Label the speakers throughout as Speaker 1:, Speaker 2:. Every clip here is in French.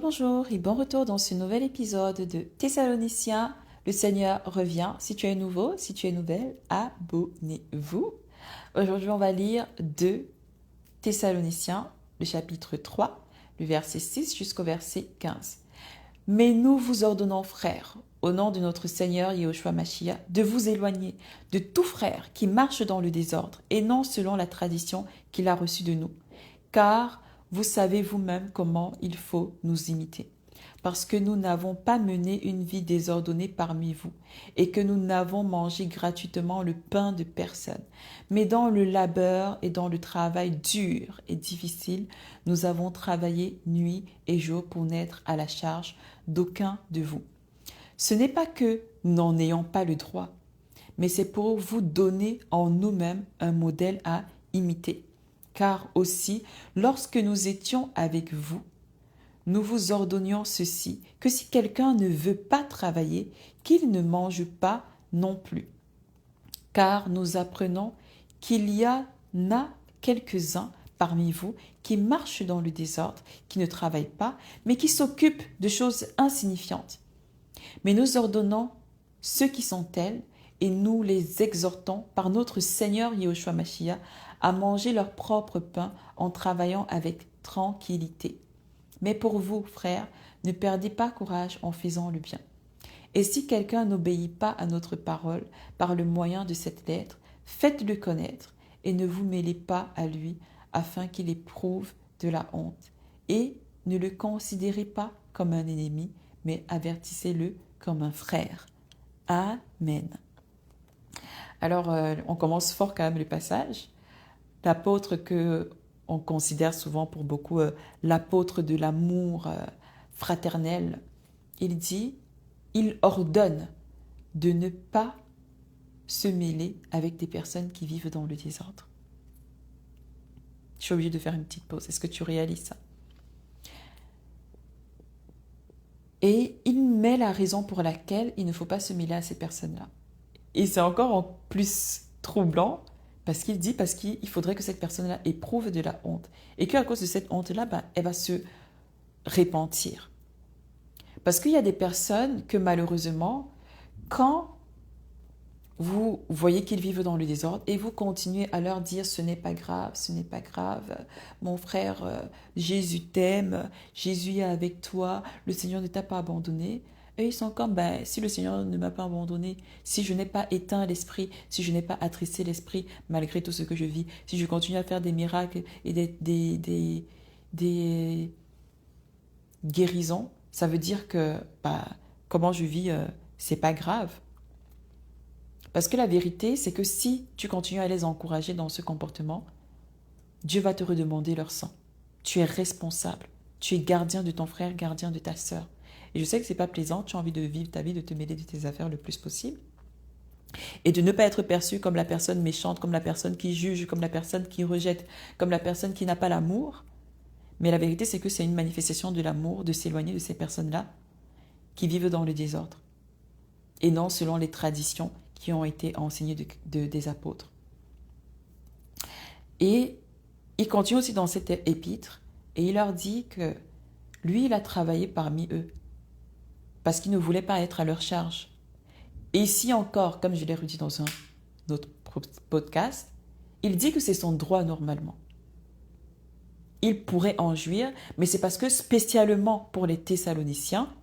Speaker 1: Rebonjour et bon retour dans ce nouvel épisode de Thessaloniciens. Le Seigneur revient. Si tu es nouveau, si tu es nouvelle, abonnez-vous. Aujourd'hui, on va lire 2 Thessaloniciens, le chapitre 3, le verset 6 jusqu'au verset 15. Mais nous vous ordonnons, frères, au nom de notre Seigneur Yahushua Mashiach, de vous éloigner de tout frère qui marche dans le désordre et non selon la tradition qu'il a reçue de nous. Car vous savez vous-même comment il faut nous imiter. Parce que nous n'avons pas mené une vie désordonnée parmi vous, et que nous n'avons mangé gratuitement le pain de personne. Mais dans le labeur et dans le travail dur et difficile, nous avons travaillé nuit et jour pour n'être à la charge d'aucun de vous. Ce n'est pas que nous n'en ayons pas le droit, mais c'est pour vous donner en nous-mêmes un modèle à imiter. Car aussi, lorsque nous étions avec vous, nous vous ordonnions ceci, que si quelqu'un ne veut pas travailler, qu'il ne mange pas non plus. Car nous apprenons qu'il y en a quelques-uns parmi vous qui marchent dans le désordre, qui ne travaillent pas, mais qui s'occupent de choses insignifiantes. Mais nous ordonnons ceux qui sont tels, et nous les exhortons par notre Seigneur Yahushua Mashiach à manger leur propre pain en travaillant avec tranquillité. Mais pour vous, frères, ne perdez pas courage en faisant le bien. Et si quelqu'un n'obéit pas à notre parole par le moyen de cette lettre, faites-le connaître et ne vous mêlez pas à lui afin qu'il éprouve de la honte. Et ne le considérez pas comme un ennemi, mais avertissez-le comme un frère. Amen. Alors, on commence fort quand même le passage. L'apôtre que on considère souvent pour beaucoup l'apôtre de l'amour fraternel, il ordonne de ne pas se mêler avec des personnes qui vivent dans le désordre. Je suis obligée de faire une petite pause. Est-ce que tu réalises ça? Et il met la raison pour laquelle il ne faut pas se mêler à ces personnes-là. Et c'est encore en plus troublant parce qu'il faudrait que cette personne-là éprouve de la honte. Et qu'à cause de cette honte-là, elle va se repentir. Parce qu'il y a des personnes que malheureusement, quand vous voyez qu'ils vivent dans le désordre et vous continuez à leur dire ce n'est pas grave, mon frère, Jésus t'aime, Jésus est avec toi, le Seigneur ne t'a pas abandonné. Et ils sont comme, si le Seigneur ne m'a pas abandonné, si je n'ai pas éteint l'esprit, si je n'ai pas attristé l'esprit malgré tout ce que je vis, si je continue à faire des miracles et des guérisons, ça veut dire que comment je vis, c'est pas grave. Parce que la vérité, c'est que si tu continues à les encourager dans ce comportement, Dieu va te redemander leur sang. Tu es responsable. Tu es gardien de ton frère, gardien de ta sœur. Et je sais que ce n'est pas plaisant, tu as envie de vivre ta vie, de te mêler de tes affaires le plus possible. Et de ne pas être perçu comme la personne méchante, comme la personne qui juge, comme la personne qui rejette, comme la personne qui n'a pas l'amour. Mais la vérité, c'est que c'est une manifestation de l'amour, de s'éloigner de ces personnes-là qui vivent dans le désordre. Et non selon les traditions qui ont été enseignées des apôtres. Et il continue aussi dans cette épître et il leur dit que lui, il a travaillé parmi eux parce qu'il ne voulait pas être à leur charge. Et ici encore, comme je l'ai redit dans un autre podcast, il dit que c'est son droit normalement. Il pourrait en jouir, mais c'est parce que spécialement pour les Thessaloniciens,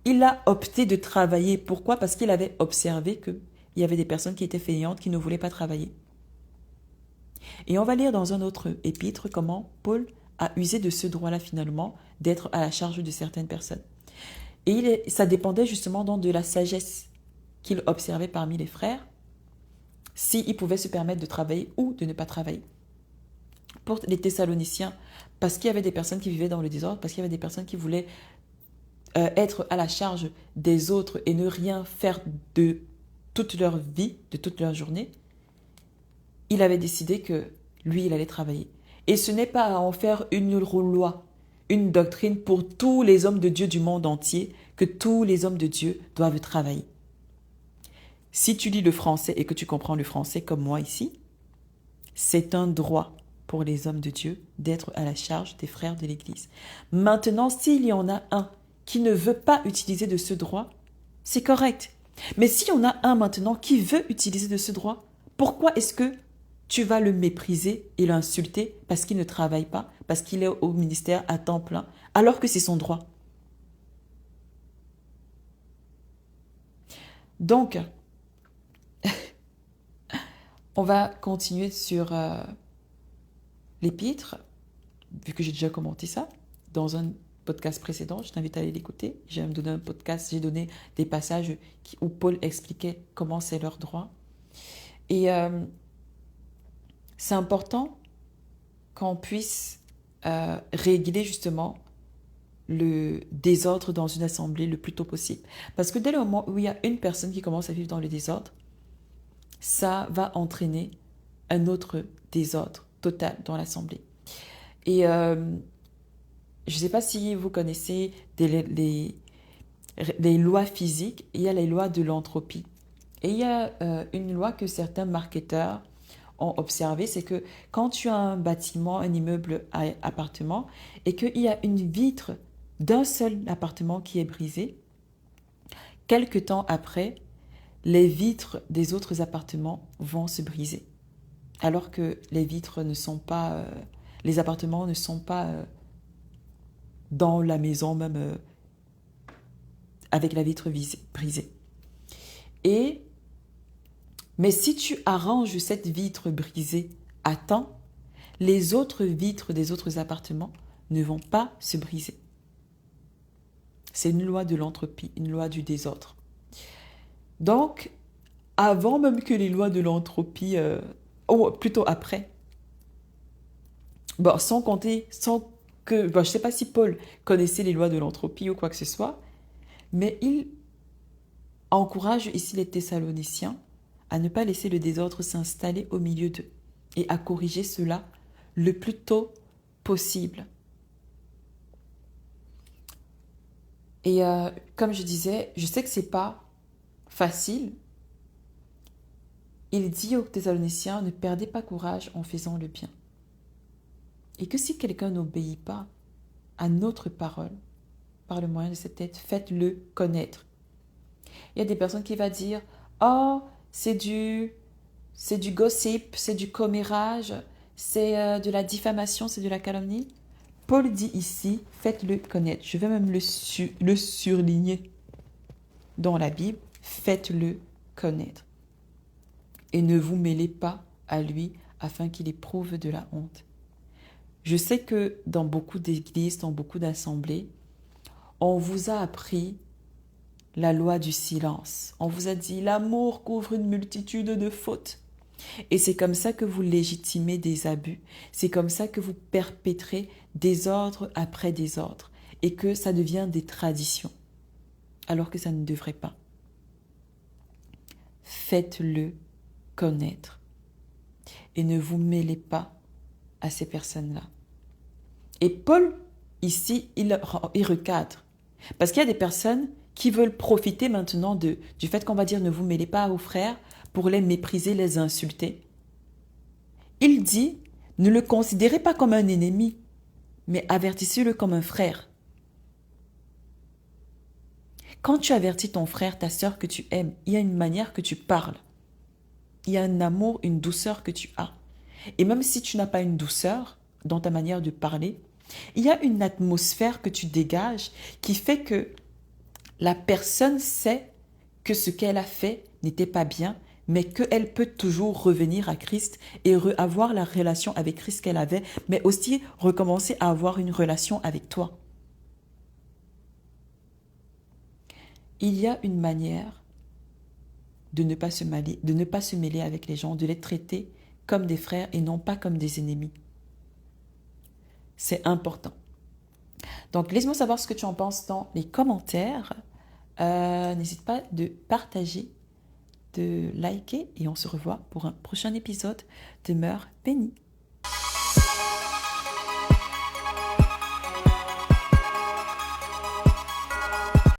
Speaker 1: il a opté de travailler. Pourquoi? Parce qu'il avait observé qu'il y avait des personnes qui étaient fainéantes, qui ne voulaient pas travailler. Et on va lire dans un autre épître comment Paul a usé de ce droit-là finalement, d'être à la charge de certaines personnes. Et ça dépendait justement donc de la sagesse qu'il observait parmi les frères, s'ils pouvaient se permettre de travailler ou de ne pas travailler. Pour les Thessaloniciens, parce qu'il y avait des personnes qui vivaient dans le désordre, parce qu'il y avait des personnes qui voulaient être à la charge des autres et ne rien faire de toute leur vie, de toute leur journée, il avait décidé que lui, il allait travailler. Et ce n'est pas à en faire une loi, une doctrine pour tous les hommes de Dieu du monde entier, que tous les hommes de Dieu doivent travailler. Si tu lis le français et que tu comprends le français comme moi ici, c'est un droit pour les hommes de Dieu d'être à la charge des frères de l'Église. Maintenant, s'il y en a un qui ne veut pas utiliser de ce droit, c'est correct. Mais s'il y en a un maintenant qui veut utiliser de ce droit, pourquoi est-ce que tu vas le mépriser et l'insulter parce qu'il ne travaille pas, parce qu'il est au ministère à temps plein, alors que c'est son droit? Donc, on va continuer sur l'épître, vu que j'ai déjà commenté ça dans un podcast précédent. Je t'invite à aller l'écouter. J'ai même donné un podcast, j'ai donné des passages où Paul expliquait comment c'est leur droit. Et c'est important qu'on puisse régler justement le désordre dans une assemblée le plus tôt possible. Parce que dès le moment où il y a une personne qui commence à vivre dans le désordre, ça va entraîner un autre désordre total dans l'assemblée. Et je ne sais pas si vous connaissez les lois physiques, il y a les lois de l'entropie. Et il y a une loi que certains marketeurs ont observée, c'est que quand tu as un bâtiment, un immeuble à appartement, et qu'il y a une vitre d'un seul appartement qui est brisée, quelque temps après, les vitres des autres appartements vont se briser. Alors que les vitres ne sont pas... les appartements ne sont pas dans la maison même avec la vitre brisée. Mais si tu arranges cette vitre brisée à temps, les autres vitres des autres appartements ne vont pas se briser. C'est une loi de l'entropie, une loi du désordre. Donc, avant même que les lois de l'entropie, ou plutôt après, sans que, je ne sais pas si Paul connaissait les lois de l'entropie ou quoi que ce soit, mais il encourage ici les Thessaloniciens à ne pas laisser le désordre s'installer au milieu d'eux et à corriger cela le plus tôt possible. Et comme je disais, je sais que c'est pas facile. Il dit aux Thessaloniciens, ne perdez pas courage en faisant le bien. Et que si quelqu'un n'obéit pas à notre parole, par le moyen de cette tête, faites-le connaître. Il y a des personnes qui vont dire, oh, c'est du gossip, c'est du commérage, c'est de la diffamation, c'est de la calomnie. Paul dit ici, faites-le connaître. Je vais même le surligner dans la Bible, faites-le connaître. Et ne vous mêlez pas à lui afin qu'il éprouve de la honte. Je sais que dans beaucoup d'églises, dans beaucoup d'assemblées, on vous a appris la loi du silence. On vous a dit l'amour couvre une multitude de fautes. Et c'est comme ça que vous légitimez des abus. C'est comme ça que vous perpétrez désordre après désordre. Et que ça devient des traditions. Alors que ça ne devrait pas. Faites-le connaître. Et ne vous mêlez pas à ces personnes-là. Et Paul, ici, il recadre. Parce qu'il y a des personnes qui veulent profiter maintenant du fait qu'on va dire ne vous mêlez pas aux frères pour les mépriser, les insulter. Il dit, ne le considérez pas comme un ennemi, mais avertissez-le comme un frère. Quand tu avertis ton frère, ta sœur que tu aimes, il y a une manière que tu parles. Il y a un amour, une douceur que tu as. Et même si tu n'as pas une douceur dans ta manière de parler, il y a une atmosphère que tu dégages qui fait que la personne sait que ce qu'elle a fait n'était pas bien, mais qu'elle peut toujours revenir à Christ et avoir la relation avec Christ qu'elle avait, mais aussi recommencer à avoir une relation avec toi. Il y a une manière de ne pas se mêler avec les gens, de les traiter comme des frères et non pas comme des ennemis. C'est important. Donc, laisse-moi savoir ce que tu en penses dans les commentaires. N'hésite pas de partager, de liker et on se revoit pour un prochain épisode. Demeure béni.